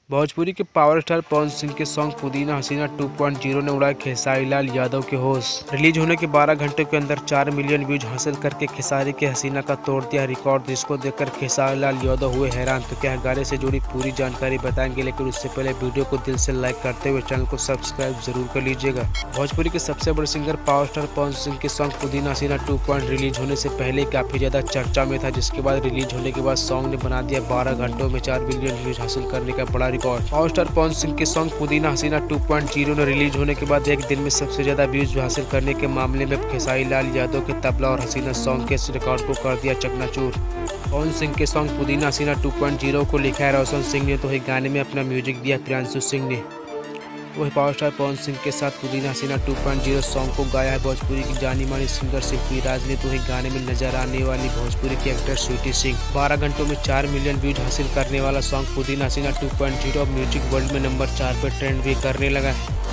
भोजपुरी के power star Pawan Singh के song पुदीना हसीना 2.0 ने उड़ाए खेसारी लाल यादव के होश। रिलीज होने के 12 घंटे के अंदर 4 मिलियन व्यूज हासिल करके खेसारी के हसीना का तोड़ दिया रिकॉर्ड, जिसको देखकर खेसारी लाल यादव हुए हैरान। तो क्या गाने से जुड़ी पूरी जानकारी बताएंगे, लेकिन उससे पहले वीडियो को दिल से लाइक करते हुए चैनल को सब्सक्राइब जरूर कर लीजिएगा। भोजपुरी के सबसे बड़े singer power star Pawan Singh के सॉन्ग पुदीना हसीना 2 रिलीज होने से पहले काफी ज्यादा चर्चा में था, जिसके बाद रिलीज होने के बाद सॉन्ग ने बना दिया 12 घंटों में 4 मिलियन व्यूज हासिल करने का बड़ा पावर स्टार पवन सिंह के सॉन्ग पुदीना हसीना 2.0 ने रिलीज होने के बाद एक दिन में सबसे ज्यादा व्यूज हासिल करने के मामले में खेसारी लाल यादव के तबला और हसीना सॉन्ग के इस रिकॉर्ड को कर दिया चकनाचूर। पवन सिंह के सॉन्ग पुदीना हसीना 2.0 को लिखा है रोशन सिंह ने, तो वही गाने में अपना म्यूजिक दिया प्रियांशु सिंह ने। वही पावर स्टार पवन सिंह के साथ पुदीना हसीना 2.0 सॉन्ग को गाया है भोजपुरी की जानी मानी सिंगर शिल्पी राज ने। तो वही गाने में नजर आने वाली भोजपुरी की एक्टर स्वीटी सिंह। 12 घंटों में 4 मिलियन व्यूज हासिल करने वाला सॉन्ग पुदीना हसीना 2.0 म्यूजिक वर्ल्ड में नंबर 4 पर ट्रेंड भी करने लगा है।